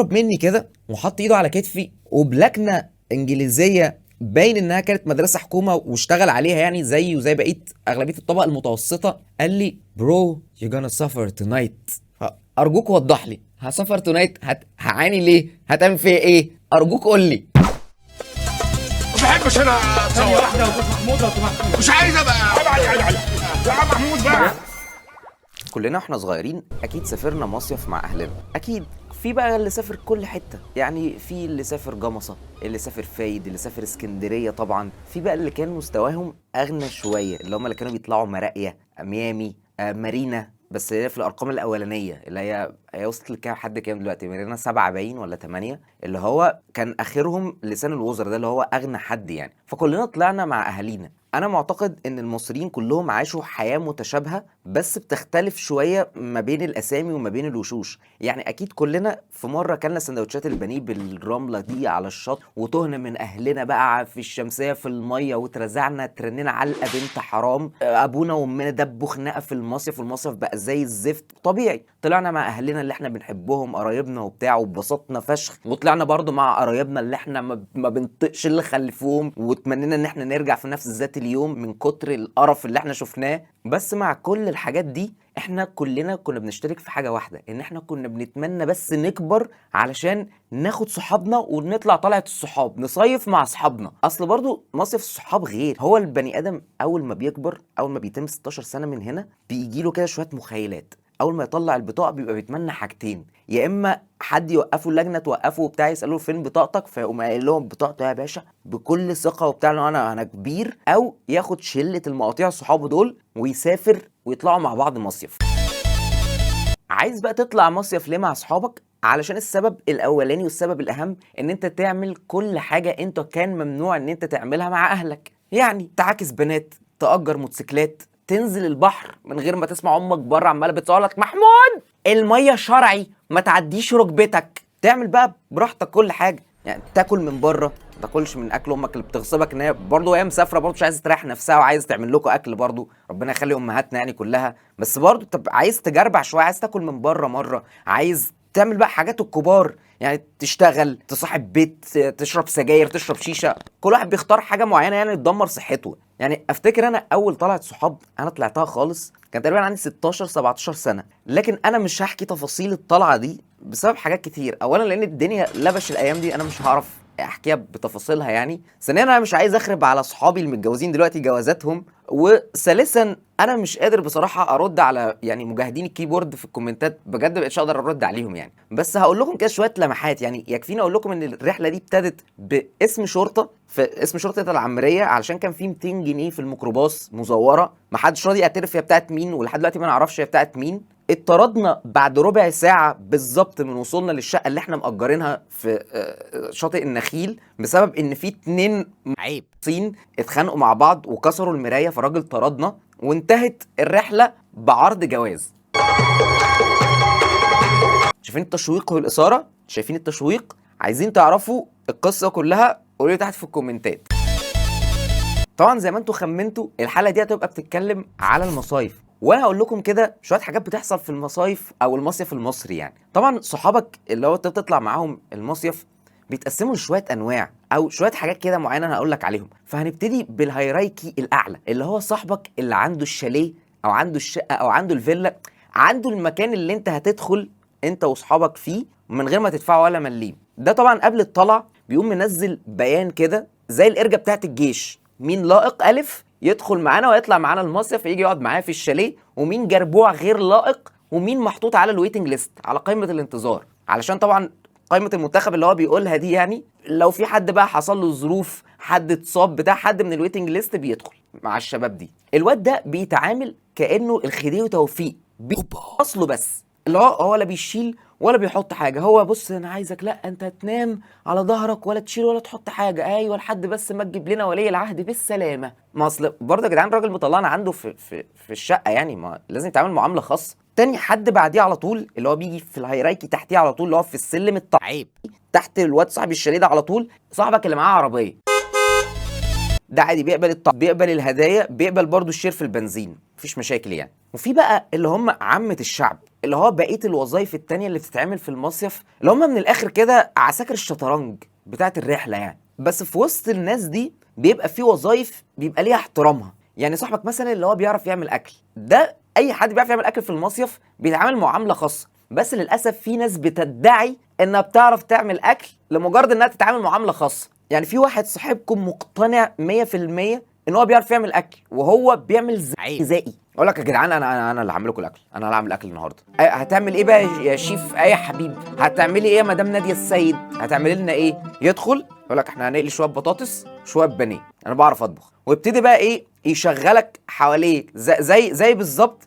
قرب مني كده وحط ايده على كتفي وبلكنه انجليزيه باين انها كانت مدرسه حكومه واشتغل عليها يعني زي وزي بقيه اغلبيه الطبقه المتوسطه، قال لي برو يو gonna suffer tonight. ارجوك وضح لي، هسافر تونايت هعاني ليه؟ هتعمل فيا ايه؟ ارجوك قول لي. ما بحبش انا ثانية واحدة يا استاذ محمود لو سمحت، مش عايز ابقى ابعد يا عم محمود بقى. كلنا واحنا صغيرين اكيد سافرنا مصيف مع اهلنا، اكيد. في بقى اللي سافر كل حته، يعني في اللي سافر جمصه، اللي سافر فايد، اللي سافر اسكندريه. طبعا في بقى اللي كان مستواهم اغنى شويه، اللي هم اللي كانوا بيطلعوا مراقيه، ميامي، مارينا، بس هي في الارقام الاولانيه اللي هي وصلت لكام حد كام دلوقتي؟ مارينا 7 باين ولا 8، اللي هو كان اخرهم لسان الوزراء، ده اللي هو اغنى حد يعني. فكلنا طلعنا مع اهالينا. انا معتقد ان المصريين كلهم عاشوا حياة متشابهة، بس بتختلف شوية ما بين الاسامي وما بين الوشوش. يعني اكيد كلنا في مرة كلنا سندوتشات البانيه بالرملة دي على الشط، وتهنا من اهلنا بقى في الشمسية في المية، وترزعنا ترننا علقة بنت حرام، ابونا وامنا دبوا خناقة في المصيف، والمصيف بقى زي الزفت. طبيعي طلعنا مع اهلنا اللي احنا بنحبهم، قرايبنا وبتاع، واتبسطنا فشخ. وطلعنا برضو مع قرايبنا اللي احنا ما بنطقش اللي خلفوهم، وتمنينا ان احنا نرجع في نفس ذات اليوم من كتر القرف اللي احنا شفناه. بس مع كل الحاجات دي احنا كلنا كنا بنشترك في حاجة واحدة، ان احنا كنا بنتمنى بس نكبر علشان ناخد صحابنا ونطلع طلعة الصحاب، نصيف مع صحابنا. اصل برضو مصيف الصحاب غير. هو البني ادم اول ما بيكبر، اول ما بيتم 16 سنة من هنا، بيجيله كده شوية مخيلات. اول ما يطلع البطاقه بيبقى بيتمنى حاجتين، يا اما حد يوقفه اللجنه توقفه وبتاع يسالوه فين بطاقتك، فيقوم قايل لهم بطاقته يا باشا بكل ثقه وبتاع لو انا كبير، او ياخد شله المقاطيع صحابه دول ويسافر ويطلعوا مع بعض مصيف. عايز بقى تطلع مصيف ليه مع صحابك؟ علشان السبب الاولاني والسبب الاهم، ان انت تعمل كل حاجه انت كان ممنوع ان انت تعملها مع اهلك. يعني تعاكس بنات، تأجر موتوسيكلات، تنزل البحر من غير ما تسمع امك بره عماله بتصورلك محمود الميه شرعي ما تعديش ركبتك. تعمل بقى براحتك كل حاجه، يعني تاكل من بره، ما تاكلش من اكل امك اللي بتغصبك، ان هي برضه وهي مسافره برضه مش عايزه تريح نفسها وعايزه تعمل لكم اكل برضه، ربنا يخلي امهاتنا يعني كلها. بس برضه طب عايز تجربع شويه، عايز تاكل من بره مره، عايز تعمل بقى حاجات الكبار، يعني تشتغل، تصاحب بيت، تشرب سجاير، تشرب شيشه. كل واحد بيختار حاجه معينه يعني تدمر صحته. يعني افتكر انا اول طلعت صحاب انا طلعتها خالص كان تقريبا عندي 16 17 سنه، لكن انا مش هحكي تفاصيل الطلعه دي بسبب حاجات كتير. اولا لان الدنيا لبش الايام دي، انا مش هعرف احكيها بتفاصيلها يعني. ثانيا انا مش عايز اخرب على صحابي المتجوزين دلوقتي جوازاتهم. وثالثا انا مش قادر بصراحه ارد على يعني مجاهدين الكيبورد في الكومنتات، بجد مبقتش اقدر ارد عليهم يعني. بس هقول لكم كده شويه لمحات، يعني يكفيني اقول لكم ان الرحله دي ابتدت باسم شرطه، في اسم شرطه العمريه، علشان كان في 200 جنيه في الميكروباص مزوره، محدش راضي يعترف هي بتاعت مين، ولحد دلوقتي ما نعرفش هي بتاعت مين. اتطردنا بعد ربع ساعة بالظبط من وصولنا للشقة اللي احنا مأجرينها في شاطئ النخيل، بسبب ان في 2 عيب صين اتخانقوا مع بعض وكسروا المراية، فالراجل طردنا. وانتهت الرحلة بعرض جواز. شايفين التشويق والإثارة؟ شايفين التشويق؟ عايزين تعرفوا القصة كلها؟ قولوا لي تحت في الكومنتات. طبعا زي ما انتوا خمنتوا الحلقة دي هتبقى بتتكلم على المصايف، وانا هقول لكم كده شويه حاجات بتحصل في المصايف او المصيف المصري. يعني طبعا صحابك اللي هو انت بتطلع معاهم المصيف بيتقسموا لشويه انواع او شويه حاجات كده معينه انا هقول لك عليهم. فهنبتدي بالهيرايكي الاعلى، اللي هو صاحبك اللي عنده الشاليه او عنده الشقه او عنده الفيلا، عنده المكان اللي انت هتدخل انت واصحابك فيه من غير ما تدفعوا ولا مليم. ده طبعا قبل الطلعه بيقوم منزل بيان كده زي الارجه بتاعت الجيش، مين لائق الف يدخل معانا ويطلع معانا المصيف يجي يقعد معايا في الشاليه، ومين جربوع غير لائق، ومين محطوط على الويتنج ليست على قائمه الانتظار. علشان طبعا قائمه المنتخب اللي هو بيقولها دي، يعني لو في حد بقى حصل له ظروف، حد اتصاب بتاع، حد من الويتنج ليست بيدخل مع الشباب دي. الواد ده بيتعامل كانه الخديوي توفيق اصله، بس اللي هو لا بيشيل ولا بيحط حاجه. هو بص انا عايزك لا انت تنام على ظهرك ولا تشيل ولا تحط حاجه، ايوه لحد بس ما تجيب لنا ولي العهد بالسلامه. ما اصل برضه يا جدعان الراجل مطلعنا عنده في الشقه، يعني ما لازم يتعامل معامله خاصه. تاني حد بعديه على طول اللي هو بيجي في الهيرايكي تحتيه على طول، اللي هو في السلم التعيب تحت الواد صاحب الشاليه ده على طول، صاحبك اللي معاه عربيه. ده عادي بيقبل بيقبل الهدايا، بيقبل برضه الشير في البنزين، مفيش مشاكل يعني. وفي بقى اللي هم عامه الشعب، اللي هو بقيه الوظائف التانية اللي بتتعمل في المصيف، اللي هم من الاخر كده عساكر الشطرنج بتاعه الرحله يعني. بس في وسط الناس دي بيبقى في وظائف بيبقى ليها احترامها. يعني صاحبك مثلا اللي هو بيعرف يعمل اكل، ده اي حد بيعرف يعمل اكل في المصيف بيتعامل معامله خاصه. بس للاسف في ناس بتدعي انها بتعرف تعمل اكل لمجرد انها تتعامل معامله خاصه. يعني في واحد صاحبكم مقتنع 100% ان هو بيعرف يعمل اكل وهو بيعمل غذائي، اقول لك يا جدعان انا اللي هعمل لكم الاكل، انا اللي هعمل الاكل النهارده. هتعمل ايه بقى يا شيف يا حبيب؟ هتعملي ايه يا مدام ناديه السيد؟ هتعملي لنا ايه؟ يدخل يقول لك احنا هنقلي شويه بطاطس شويه بانيه، انا بعرف اطبخ، ويبتدي بقى ايه يشغلك حواليك زي بالظبط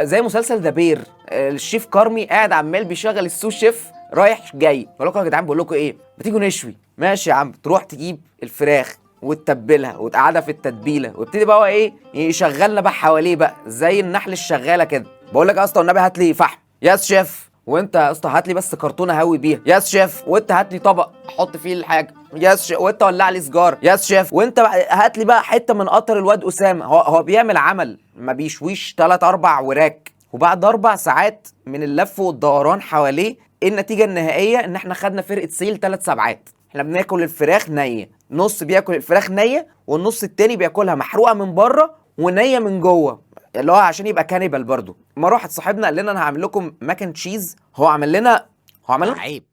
زي مسلسل ذا بير. الشيف كارمي قاعد عمال بيشغل السو شيف رايح جاي، بقول لكم يا جدعان بقول لكم ايه، بتيجوا نشوي؟ ماشي يا عم. تروح تجيب الفراخ وتتبلها وتقعدها في التتبيله، ويبتدي بقى هو ايه يشغلنا بقى حواليه بقى زي النحل الشغاله كده. بقول لك يا اسطى والنبي هات لي فحم ياس شيف، وانت يا اسطى هات لي بس كرتونه هوي بيها ياس شيف، وانت هات لي طبق احط فيه الحاجه ياس شيف، وانت ولع لي سجاره ياس شيف، وانت هات لي بقى حته من قطر الواد اسامه. هو بيعمل عمل ما بيشويش 3 4 وراك، وبعد 4 ساعات من اللف والدوران حواليه النتيجه النهائيه ان احنا خدنا فرقه سيل 3 سبعات. احنا بناكل الفراخ نيه، نص بياكل الفراخ نيه والنص التاني بياكلها محروقه من بره ونيه من جوه، اللي هو عشان يبقى كانيبال برضو. مره واحد صاحبنا قال لنا انا هعمل لكم ماكن تشيز، هو عمل لنا عيب.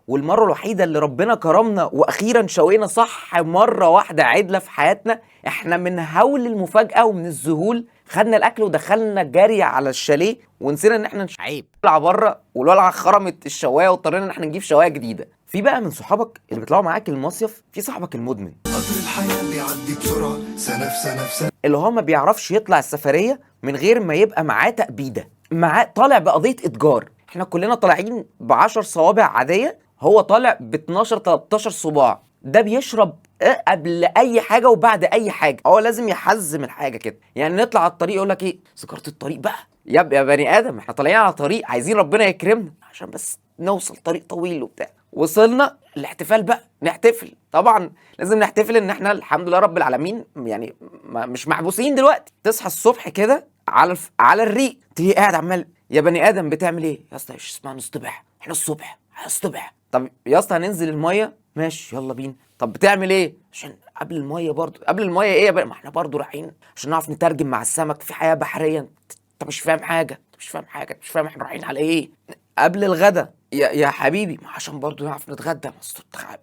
والمره الوحيده اللي ربنا كرمنا واخيرا شوينا صح مره واحده عدله في حياتنا، احنا من هول المفاجاه ومن الذهول خدنا الاكل ودخلنا جري على الشاليه ونسينا ان احنا نطلع بره، والولعه خرمت الشوايه واضطرينا ان احنا نجيب شوايه جديده. في بقى من صحابك اللي بيطلعوا معاك المصيف في صاحبك المدمن، قطر الحياة بيعدي بسرعة سنة في سنة في سنة، اللي هو ما بيعرفش يطلع السفريه من غير ما يبقى معاه تأبيده، معاه طالع بقضيه اتجار. احنا كلنا طالعين ب10 صوابع عاديه، هو طالع ب12 13 صباع. ده بيشرب قبل اي حاجه وبعد اي حاجه، هو لازم يحزم الحاجه كده. يعني نطلع على الطريق يقول لك ايه سيجاره الطريق بقى يا بني ادم، احنا طالعين على طريق عايزين ربنا يكرمنا عشان بس نوصل، طريق طويل وبتاع. وصلنا الاحتفال بقى نحتفل، طبعا لازم نحتفل ان احنا الحمد لله رب العالمين يعني مش محبوسين دلوقتي. تصحى الصبح كده على الريق، تيجي قاعد عمال يا بني ادم بتعمل ايه يا اسطى؟ ايش اسمها نصطبح؟ احنا الصبح. طب يا اسطى هننزل الميه، ماشي يلا بينا. طب بتعمل ايه؟ عشان قبل الميه برضو. قبل الميه ايه يا بني؟ ما احنا برضو رايحين عشان نعرف نترجم مع السمك في حياه بحريه. انت مش فاهم حاجه، مش فاهم احنا رايحين على ايه. قبل الغدا يا حبيبي، ما عشان برضو نعرف نتغدى،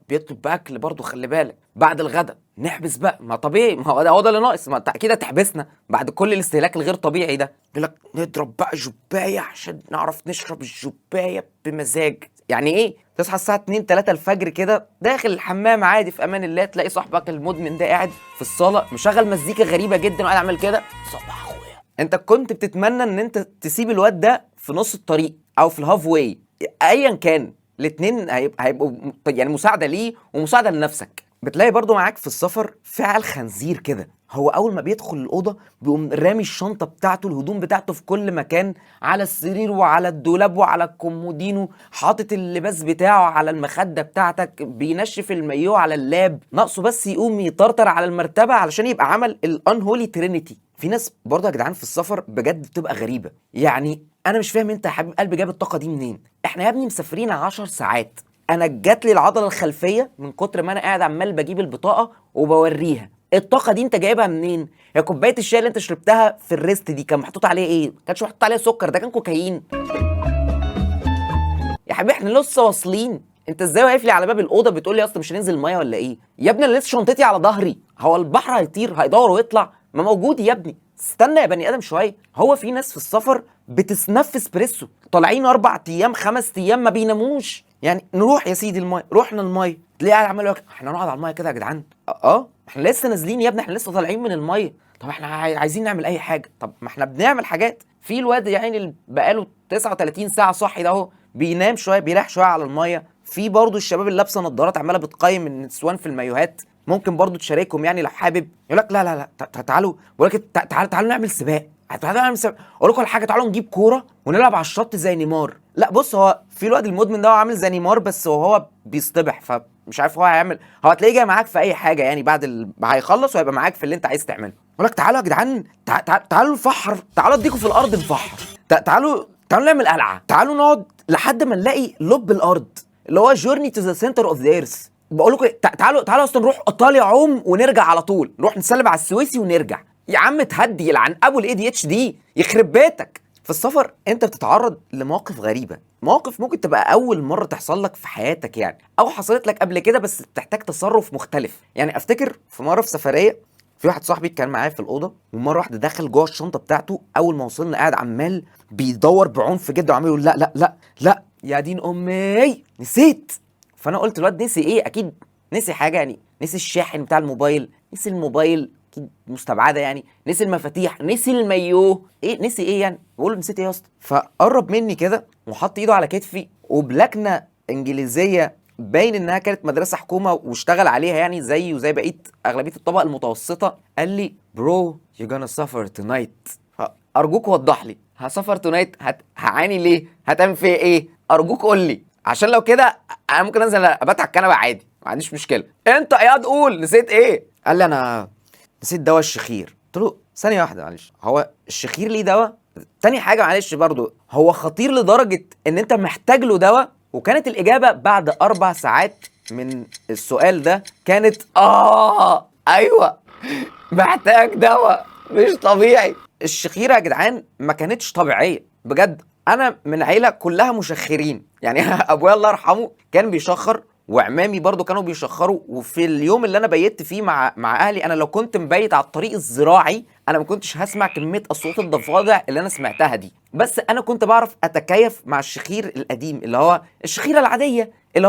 بيطلب باكل برضو خلي بالك. بعد الغدا نحبس بقى، ما طبيعي، ما هو ده اللي ناقص، ما انت اكيد هتحبسنا بعد كل الاستهلاك الغير طبيعي ده. يقول لك نضرب بقى جبايه عشان نعرف نشرب الجبايه بمزاج. يعني ايه؟ تصحى الساعه 2 3 الفجر كده داخل الحمام عادي في امان الله، تلاقي صاحبك المدمن ده قاعد في الصاله مشغل مزيكا غريبه جدا وقاعد عامل كده صباح اخويا. انت كنت بتتمنى ان انت تسيب الواد ده في نص الطريق او في الهاف واي، ايا كان الاثنين هيبقوا يعني مساعده ليه ومساعده لنفسك. بتلاقي برضو معاك في السفر فعل خنزير كده، هو اول ما بيدخل الاوضه بيقوم رامي الشنطه بتاعته الهدوم بتاعته في كل مكان، على السرير وعلى الدولاب وعلى الكومودينو، حاطط اللباس بتاعه على المخده بتاعتك، بينشف المايوه على اللاب، ناقصه بس يقوم يطرطر على المرتبه علشان يبقى عمل الانهولي ترينيتي. في ناس برضه يا جدعان في السفر بجد بتبقى غريبه. يعني انا مش فاهم انت يا حبيب قلبي جايب الطاقه دي منين؟ احنا يا ابني مسافرين 10 ساعات، انا جات لي العضله الخلفيه من كتر ما انا قاعد عمال بجيب البطاقه وبوريها. الطاقه دي انت جايبها منين؟ يا كوبايه الشاي اللي انت شربتها في الريست دي كان محطوط عليها ايه؟ ما كانش محطوط عليها سكر، ده كان كوكايين. يا حبيبي احنا لسه واصلين، انت ازاي واقف لي على باب الاوضه بتقول لي اصلا مش هننزل الميه ولا ايه؟ يا ابني انا لسه شنطتي على ظهري، هو البحر هيطير هيدور ويطلع؟ ما موجود يا ابني، استنى يا بني ادم شويه. هو في ناس في السفر بتسنف اسبريسو، طالعين 4 ايام 5 ايام ما بيناموش. يعني نروح يا سيدي الميه، رحنا الميه تلاقيه قاعد عمال يقول لك احنا نقعد على الميه كده يا جدعان؟ احنا لسه نازلين يا ابني، احنا لسه طالعين من الميه. طب احنا عايزين نعمل اي حاجه. طب ما احنا بنعمل حاجات. في الواد يعني اللي بقاله 39 ساعه صاحي ده اهو بينام شويه بيريح شويه على الميه. في برضه الشباب اللي لابسه نظارات عماله بتقيم النسوان في المايوهات، ممكن برضه تشاركهم يعني لو حابب. يقول لك لا لا لا تعالوا، بقول لك تعالوا نعمل سباق، تعالوا نعمل سباق. اقول لكم على حاجه، تعالوا نجيب كوره ونلعب على الشط زي نيمار. لا بص، هو في الواد المدمن ده هو عامل زي نيمار بس وهو بيصطبح، فمش عارف هو هيعمل، هو هتلاقيه جاي معاك في اي حاجه يعني بعد هيخلص وهيبقى معاك في اللي انت عايز تعمله. يقول لك تعالوا يا جدعان، تعالوا نفحر، تعالوا اديكم في الارض نفحر، تعالوا تعالوا نعمل قلعه، تعالوا نقعد لحد ما نلاقي لب الارض اللي هو جورني تو ذا سنتر اوف ذا ايرث. بقول لكم تعالوا اصلا نروح ايطاليا عوم ونرجع على طول، نروح نسلم على السويسي ونرجع. يا عم تهدي، يلعن ابو الاي دي اتش دي يخرب بيتك. في السفر انت بتتعرض لمواقف غريبه، مواقف ممكن تبقى اول مره تحصل لك في حياتك يعني، او حصلت لك قبل كده بس بتحتاج تصرف مختلف. يعني افتكر في مره في سفريه في واحد صاحبي كان معايا في الاوضه، ومره واحده دخل جوه الشنطه بتاعته، اول ما وصلنا قاعد عمال بيدور بعنف جدا وعمال يقول لا لا لا لا يا دين امي نسيت. فانا قلت الواد نسي ايه؟ اكيد نسي حاجه يعني، نسي الشاحن بتاع الموبايل، نسي الموبايل اكيد مستبعده يعني، نسي المفاتيح، نسي المايوه، ايه نسي ايه يعني؟ بقول له نسيت ايه يا اسطى؟ فقرب مني كده وحط ايده على كتفي وبلكنه انجليزيه باين انها كانت مدرسه حكومه واشتغل عليها يعني زي وزي بقيه اغلبيه الطبقه المتوسطه، قال لي برو يو جونا سفر تونايت. ارجوك وضح لي، هسفر تونايت هعاني ليه؟ هتعمل فيا ايه؟ ارجوك قول لي، عشان لو كده انا ممكن انزل ابات على الكنبه عادي، ما عنديش مشكله. انت اياد قول نسيت ايه؟ قال لي انا نسيت دواء الشخير. قلت له ثانيه واحده معلش، هو الشخير ليه دواء؟ تاني حاجه معلش برضو، هو خطير لدرجه ان انت محتاج له دواء؟ وكانت الاجابه بعد 4 ساعات من السؤال ده كانت ايوه محتاج دواء مش طبيعي. الشخيره يا جدعان ما كانتش طبيعيه بجد. انا من عيله كلها مشخرين يعني ابويا الله يرحمه كان بيشخر، وعمامي برضو كانوا بيشخروا، وفي اليوم اللي انا بيت فيه مع اهلي، انا لو كنت مبيت على الطريق الزراعي انا ما كنتش هسمع كميه اصوات الضفادع اللي انا سمعتها دي. بس انا كنت بعرف اتكيف مع الشخير القديم اللي هو الشخيره العاديه، اللي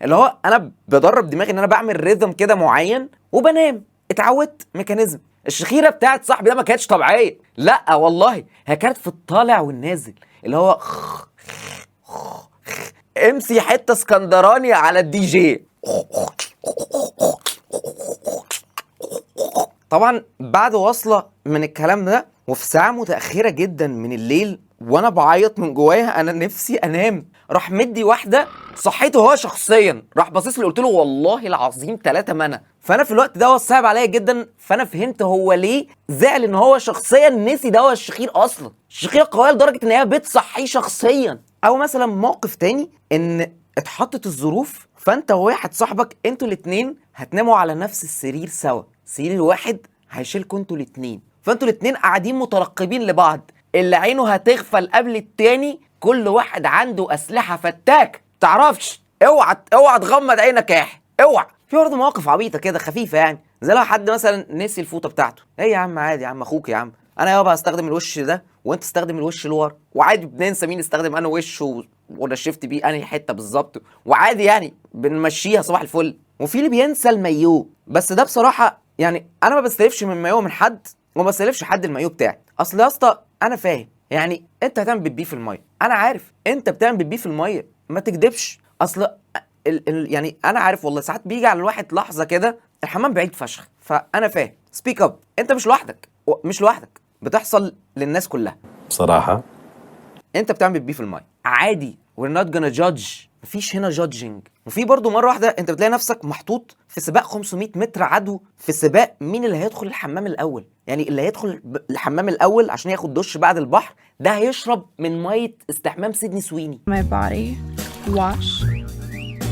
هو انا بدرب دماغي ان انا بعمل ريذم كده معين وبنام، اتعودت ميكانيزم. الشخيره بتاعت صاحبي ده ما كانتش طبيعيه، لا والله هي كانت في الطالع والنازل، اللي هو امسي حته اسكندراني على الدي جي. طبعا بعد وصله من الكلام ده وفي ساعه متاخره جدا من الليل وانا بعيط من جوايا انا نفسي انام، راح مدي واحده صحيته هو شخصيا، راح باصص لي قلت له والله العظيم 3 منى. فانا في الوقت ده صعب عليا جدا، فانا فهمت هو ليه زعل ان هو شخصيا نسي دواء الشخير. اصلا الشخيره قويه لدرجه ان هي بتصحيه شخصيا. او مثلا موقف تاني ان اتحطت الظروف فانت وواحد صاحبك انتوا الاتنين هتناموا على نفس السرير سوا، سرير الواحد هيشيلكوا انتوا الاتنين، فانتوا الاتنين قاعدين مترقبين لبعض، اللي عينه هتغفل قبل التاني، كل واحد عنده اسلحه فتاك تعرفش، اوعى تغمض عينك يا اخي اوعى. في برضه مواقف عبيطه كده خفيفه يعني، زي لو حد مثلا نسي الفوطه بتاعته، ايه يا عم عادي يا عم اخوك يا عم، انا يابا هستخدم الوش ده وانت تستخدم الوش اللي ورا، وعادي بننسى مين استخدم انا وش ونشفت بيه انهي حته بالظبط، وعادي يعني بنمشيها صباح الفل. وفي اللي بينسى المايوه، بس ده بصراحه يعني انا ما بستلفش من مايوه من حد وما بستلفش حد المايوه بتاعي. اصل يا اسطى انا فاهم يعني انت هتعمل بيبي في الميه، انا عارف انت بتعمل بيبي في الميه، ما تكدبش. اصل يعني انا عارف والله ساعات بيجي على الواحد لحظه كده الحمام بعيد فشخ، فانا فاهم. سبيك اب، انت مش لوحدك بتحصل للناس كلها بصراحة. انت بتعمل بيبي في الميه عادي، we're not gonna judge، مفيش هنا جادجنج. وفي برضو مره واحده انت بتلاقي نفسك محطوط في سباق 500 متر عدو، في سباق مين اللي هيدخل الحمام الاول، يعني اللي هيدخل الحمام الاول عشان ياخد دش بعد البحر ده هيشرب من ميه استحمام سيدني سويني. My body wash.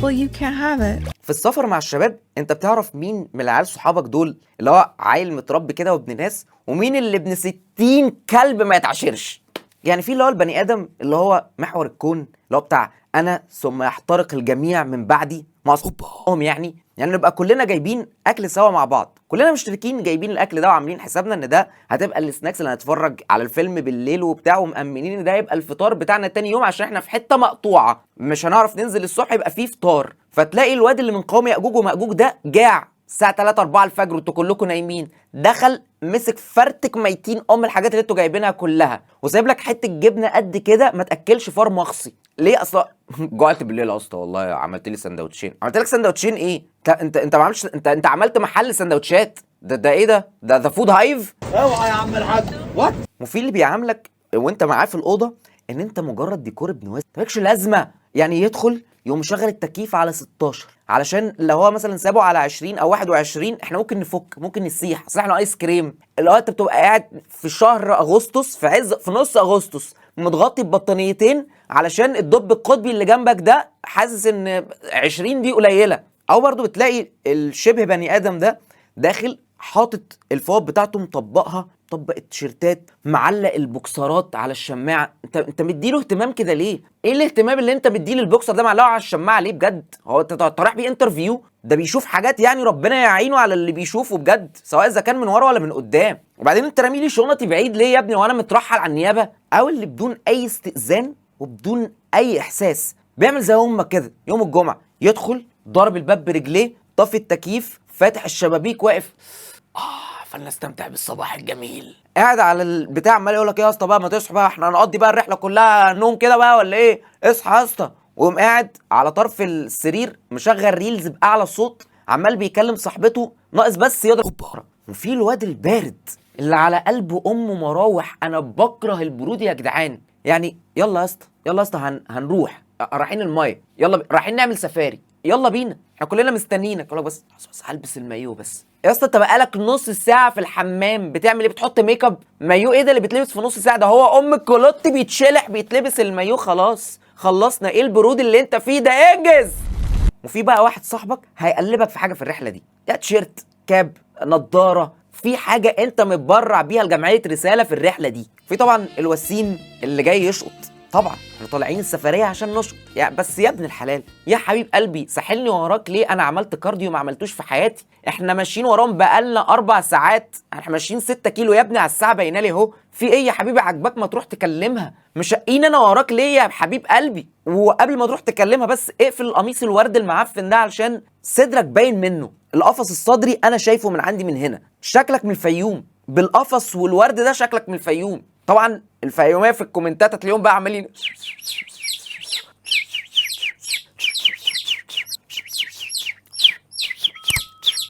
Well, you can't have it. في السفر مع الشباب انت بتعرف مين من العيال صحابك دول اللي هو عيل متربي كده وابن ناس، ومين اللي ابن 60 كلب ما يتعاشرش. يعني في اللي هو البني ادم اللي هو محور الكون، اللي هو بتاع انا ثم يحترق الجميع من بعدي مع اصحابهم، يعني نبقى كلنا جايبين اكل سوا مع بعض، كلنا مشتركين جايبين الاكل ده وعاملين حسابنا ان ده هتبقى السناكس اللي هنتفرج على الفيلم بالليل وبتاع، ومأمنين ان ده هيبقى الفطار بتاعنا تاني يوم عشان احنا في حته مقطوعه مش هنعرف ننزل الصبح يبقى فيه فطار. فتلاقي الواد اللي من قوم يأجوج ومأجوج ده جاع الساعه 3 4 الفجر وانتوا كلكم نايمين، دخل مسك فرتك ميتين الحاجات اللي انتوا جايبينها كلها، وسايب لك حته جبنه قد كده ما تاكلش فار مخصي. ليه؟ اصلا جوعت بالليل يا اسطى والله عملت لي سندوتشين. عملت لك سندوتشين ايه؟ انت ما عملتش، انت عملت محل سندوتشات. ده ايه ده فود هايف. اوعى يا عم الحاج وات. وفي اللي بيعاملك وانت معاه في الاوضه ان انت مجرد ديكور ابن واسع مالكش لازمه، يعني يدخل يقوم مشغل التكييف على 16 علشان لو هو مثلا سابه على 20 او 21 احنا ممكن نفك، ممكن نسيح. اصل احنا ايس كريم اللي هو انت بتبقى قاعد في شهر اغسطس، في نص اغسطس متغطي ببطانيتين علشان الدب القطبي اللي جنبك ده حاسس ان 20 دي قليله. او برضو بتلاقي الشبه بني ادم ده داخل حاطط الفوط بتاعته مطبقها، مطبق التيشيرتات، معلق البوكسرات على الشماعه. انت مديله اهتمام كده ليه؟ ايه الاهتمام اللي انت مديه للبوكسر ده معلقه على الشماعه ليه بجد؟ هو انت رايح بيه انترفيو؟ ده بيشوف حاجات يعني ربنا يعينه على اللي بيشوفه بجد، سواء اذا كان من ورا ولا من قدام. وبعدين انت رامي لي شنطي بعيد ليه يا ابني وانا مترحل على النيابه؟ او اللي بدون اي استئذان وبدون اي احساس بيعمل زي امك كده يوم الجمعه، يدخل ضارب الباب برجليه، طافي التكييف، فاتح الشبابيك، واقف فلنستمتع بالصباح الجميل، قاعد على البتاع عمال يقول لك ايه يا اسطى بقى ما تصحى بقى، احنا هنقضي بقى الرحله كلها نوم كده بقى ولا ايه؟ اصحى يا اسطى. ويقوم قاعد على طرف السرير مشغل ريلز باعلى صوت عمال بيكلم صاحبته، ناقص بس يضرب بره. وفي الواد البارد اللي على قلب امه مراوح، انا بكره البرود يا جدعان. يعني يلا يا اسطى، يلا يا اسطى هنروح رايحين المايه، يلا رايحين نعمل سفاري، يلا بينا احنا كلنا مستنيينك. اقول لك بس هلبس المايو بس. يا اسطى انت بقالك نص ساعه في الحمام بتعمل ايه؟ بتحط ميك اب؟ مايو ايه ده اللي بيتلبس في نص ساعه؟ ده هو ام الكولوت بيتشلح بيتلبس المايو. خلاص خلصنا، ايه البرود اللي انت فيه ده؟ انجز. وفي بقى واحد صاحبك هيقلبك في حاجه في الرحله دي، يا تيشيرت، كاب، نضاره، في حاجه انت متبرع بيها لجمعيه رساله في الرحله دي. في طبعا الوسيم اللي جاي يشقط، طبعا احنا طالعين السفريه عشان نشقط يعني. بس يا ابن الحلال يا حبيب قلبي ساحلني وراك ليه؟ انا عملت كارديو ما عملتوش في حياتي. احنا ماشيين وراهم بقالنا 4 ساعات، احنا ماشيين 6 كيلو يا ابني على الساعه باينه لي اهو. في ايه يا حبيبي عجبك ما تروح تكلمها؟ مشقين انا وراك ليه يا حبيب قلبي؟ وقبل ما تروح تكلمها بس اقفل القميص الورد المعفن ده علشان صدرك باين منه. القفص الصدري انا شايفه من عندي من هنا. شكلك من الفيوم بالقفص والورد ده، شكلك من الفيوم. طبعا الفيوميه في الكومنتات هتلاقيهم بقى عمالين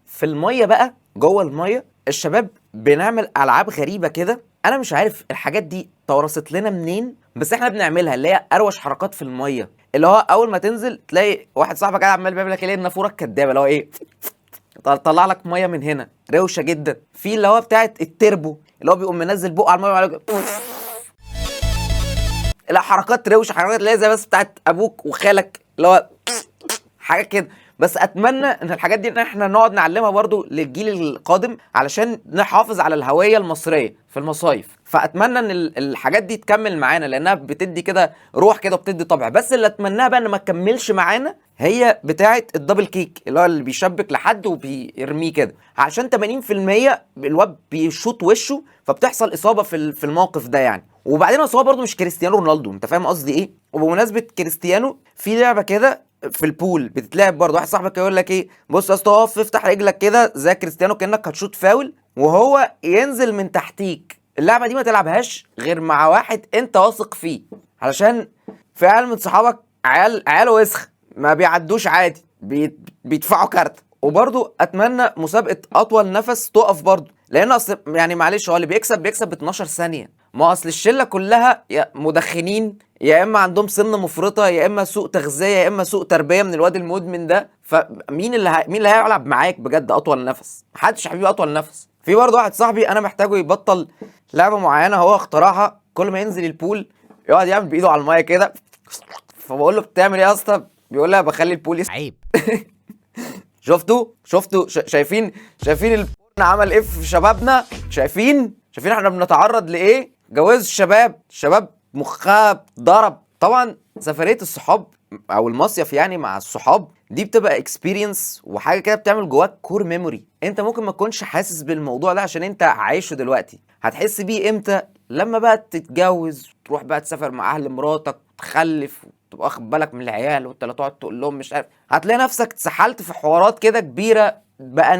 في الميه بقى. جوه الميه الشباب بنعمل العاب غريبه كده، انا مش عارف الحاجات دي تورثت لنا منين، بس احنا بنعملها، اللي هي اروش حركات في الميه. اللي هو اول ما تنزل تلاقي واحد صاحبك قاعد عمال بيعمل لك ايه؟ النافوره الكدابه اللي هو ايه، طلع لك ميه من هنا روشه جدا. في اللي هو بتاعت التربو اللي هو بيقوم منزل بقه على الميه لا حركات روشه، حركات اللي هي زي بس بتاعت ابوك وخالك، اللي هو حاجه كده. بس اتمنى ان الحاجات دي ان احنا نقعد نعلمها برضو للجيل القادم علشان نحافظ على الهويه المصريه في المصايف. فاتمنى ان الحاجات دي تكمل معانا لانها بتدي كده روح كده وبتدي طبع. بس اللي اتمناها بقى ان ما تكملش معانا هي بتاعه الدبل كيك، اللي هو اللي بيشبك لحد وبيرميه كده، علشان 80% الواد بيشوط وشه فبتحصل اصابه في الموقف ده يعني. وبعدين اصل هو برضه مش كريستيانو رونالدو، انت فاهم قصدي ايه؟ وبمناسبه كريستيانو في لعبه كده في البول بتتلعب برضه. واحد صاحبك يقول لك ايه، بص يا اسطى اقف افتح رجلك كده زي كريستيانو كانك هتشوط فاول وهو ينزل من تحتيك. اللعبه دي ما تلعبهاش غير مع واحد انت واثق فيه، علشان في عيال من صحابك عيال وسخ ما بيعدوش عادي، بيدفعوا كارت. وبرضه اتمنى مسابقه اطول نفس تقف برضه، لان اصل يعني معلش هو اللي بيكسب ب 12 ثانيه. ما اصل الشله كلها يا مدخنين يا اما عندهم سمنه مفرطه يا اما سوء تغذيه يا اما سوء تربيه من الواد المدمن ده. فمين اللي هيلعب معاك بجد اطول نفس؟ محدش يا حبيبي اطول نفس. في برضه واحد صاحبي انا محتاجه يبطل لعبه معينه هو اخترعها، كل ما ينزل البول يقعد يعمل بايده على الميه كده. فبقول له بتعمل ايه يا اسطى؟ بيقول لي بخلي البول عيب. شفتوا شايفين البورن عمل ايه في شبابنا؟ شايفين احنا بنتعرض لايه؟ جواز الشباب مخها ضرب. طبعا سفريه الصحاب او المصيف يعني مع الصحاب دي بتبقى اكسبيرينس وحاجه كده بتعمل جواك كور ميموري. انت ممكن ما تكونش حاسس بالموضوع ده عشان انت عايشه دلوقتي، هتحس بيه امتى؟ لما بقى تتجوز، تروح بقى تسافر مع اهل مراتك، تخلف، تبقى واخد بالك من العيال وانت لا تقعد تقول لهم مش عارف، هتلاقي نفسك اتسحلت في حوارات كده كبيره. بقى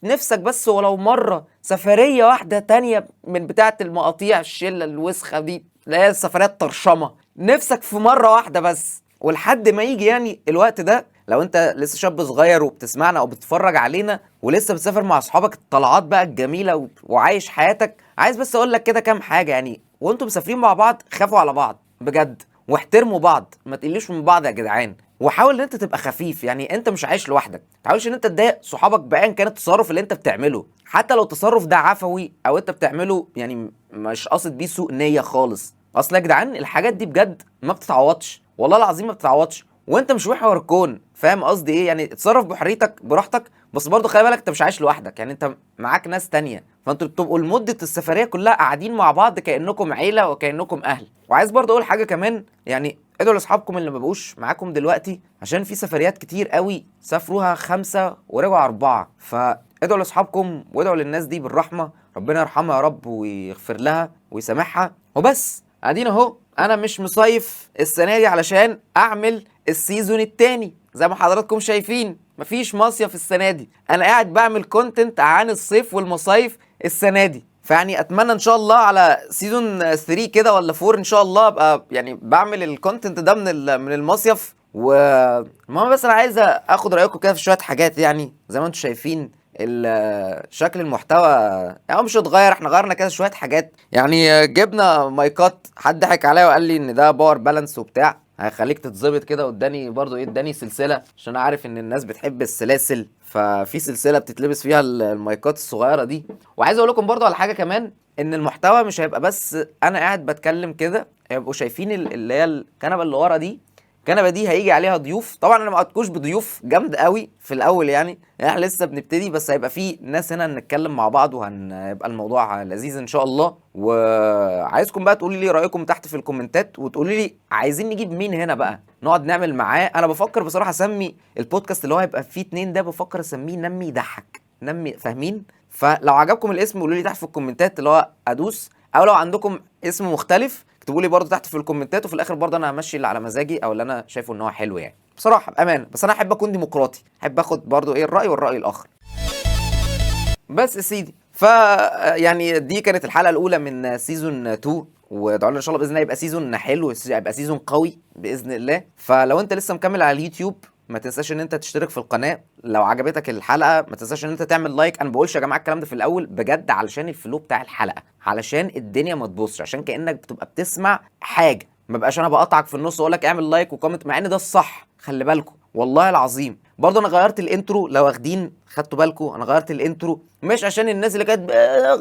نفسك بس ولو مره سفريه واحده تانية من بتاعه المقاطيع الشله الوسخه دي اللي هي السفريات الطرشمه، نفسك في مره واحده بس. ولحد ما يجي يعني الوقت ده، لو انت لسه شاب صغير وبتسمعنا او بتتفرج علينا ولسه بتسافر مع اصحابك الطلعات بقى الجميله وعايش حياتك، عايز بس اقول لك كده كام حاجه يعني. وانتم مسافرين مع بعض خافوا على بعض بجد واحترموا بعض، ما تقليش من بعض يا جدعان. وحاول ان انت تبقى خفيف، يعني انت مش عايش لوحدك، ما تحاولش ان انت تضايق صحابك بايا كان التصرف اللي انت بتعمله، حتى لو التصرف ده عفوي او انت بتعمله يعني مش قاصد بيه سوء نيه خالص. اصل يا جدعان الحاجات دي بجد ما بتتعوضش، والله العظيم ما بتتعوضش، وانت مش محور الكون، فاهم قصدي ايه؟ يعني اتصرف بحريتك براحتك، بس برضه خلي بالك انت مش عايش لوحدك، يعني انت معاك ناس تانية، فانتوا بتبقوا لمده السفريه كلها قاعدين مع بعض كانكم عيله وكانكم اهل. وعايز برضه اقول حاجه كمان، يعني ادعوا لاصحابكم اللي ما بقوش معاكم دلوقتي، عشان في سفريات كتير قوي سافروها 5 ورجعوا 4، فادعوا لاصحابكم وادعوا للناس دي بالرحمه، ربنا يرحمها يا رب ويغفر لها ويسامحها. وبس ادينا اهو، انا مش مصيف السنه دي علشان اعمل السيزون التاني، زي ما حضراتكم شايفين مفيش مصيف السنه دي، انا قاعد بعمل كونتنت عن الصيف والمصايف السنه دي. فيعني اتمنى ان شاء الله على سيزون 3 كده ولا 4 ان شاء الله ابقى يعني بعمل الكونتنت ده من المصيف. والمهم بس انا عايز اخد رايكم كده في شويه حاجات، يعني زي ما انتم شايفين شكل المحتوى يعني مش اتغير، احنا غيرنا كده شويه حاجات، يعني جبنا مايكات، حد ضحك عليا وقال لي ان ده باور بالانس وبتاع هيخليك تتظبط كده، واداني برضو ايه، اداني سلسله عشان عارف ان الناس بتحب السلاسل، ففي سلسله بتتلبس فيها المايكات الصغيره دي. وعايز اقول لكم برضو على حاجه كمان، ان المحتوى مش هيبقى بس انا قاعد بتكلم كده، هيبقوا شايفين اللي هي الكنبه اللي ورا دي، الكنبه دي هيجي عليها ضيوف. طبعا انا ما قعدتكوش بضيوف جامد قوي في الاول، يعني احنا لسه بنبتدي، بس هيبقى في ناس هنا نتكلم مع بعض وهيبقى الموضوع لذيذ ان شاء الله. وعايزكم بقى تقولوا لي رايكم تحت في الكومنتات، وتقولوا لي عايزين نجيب مين هنا بقى نقعد نعمل معاه. انا بفكر بصراحه اسمي البودكاست اللي هو هيبقى فيه 2 ده، بفكر اسميه نمي يضحك، نمي، فاهمين؟ فلو عجبكم الاسم قولوا لي تحت في الكومنتات اللي هو ادوس، او لو عندكم اسم مختلف اكتبوا لي برضه تحت في الكومنتات، وفي الاخر برضه انا همشي اللي على مزاجي او اللي انا شايفه ان هو حلو يعني بصراحه بامانه. بس انا احب اكون ديمقراطي، احب اخد برضه ايه الراي والراي الاخر. بس يا سيدي، يعني دي كانت الحلقه الاولى من سيزون 2، وادعوا لنا ان شاء الله باذن الله يبقى سيزون حلو، يبقى سيزون قوي باذن الله. فلو انت لسه مكمل على اليوتيوب ما تنساش ان انت تشترك في القناه، لو عجبتك الحلقه ما تنساش ان انت تعمل لايك. انا بقولش يا جماعه الكلام ده في الاول بجد علشان الفلو بتاع الحلقه، علشان الدنيا ما تبصش، عشان كانك بتبقى بتسمع حاجه، ما بقاش انا بقطعك في النص واقول لك اعمل لايك وكومنت، مع ان ده الصح، خلي بالكم والله العظيم. برضه انا غيرت الانترو، لو واخدين خدتوا بالكم انا غيرت الانترو، مش عشان الناس اللي كانت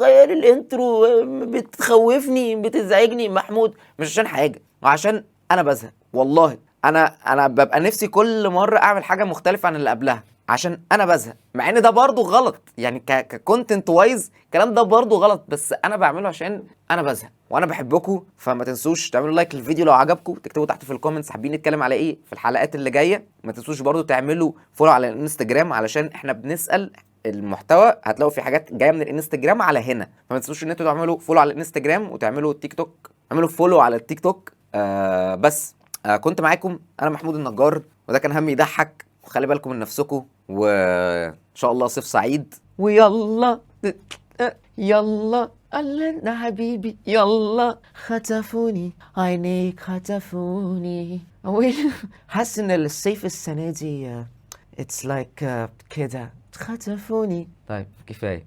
غير الانترو بتخوفني بتزعجني محمود، مش عشان حاجه، عشان انا بزهق والله. انا ببقى نفسي كل مره اعمل حاجه مختلفه عن اللي قبلها، عشان انا بزهق، مع ان ده برضه غلط، يعني ككونتنت وايز الكلام ده برضه غلط، بس انا بعمله عشان انا بزهق وانا بحبكم. فما تنسوش تعملوا لايك للفيديو لو عجبكم، تكتبوا تحت في الكومنتس حابين نتكلم على ايه في الحلقات اللي جايه. ما تنسوش برضه تعملوا فولو على الانستجرام، علشان احنا بنسال المحتوى هتلاقوا في حاجات جايه من الانستجرام على هنا، فما تنسوش ان انتوا تعملوا فولو على الانستجرام وتعملوا التيك توك، اعملوا فولو على التيك توك. بس كنت معاكم انا محمود النجار، وده كان همي يضحك، وخلي بالكم من نفسكم، وان شاء الله صيف سعيد، ويلا يلا قلنا حبيبي يلا. خطفوني عينيك خطفوني، حاسس ان الصيف السنه دي اتس لايك كده خطفوني. طيب كفايه.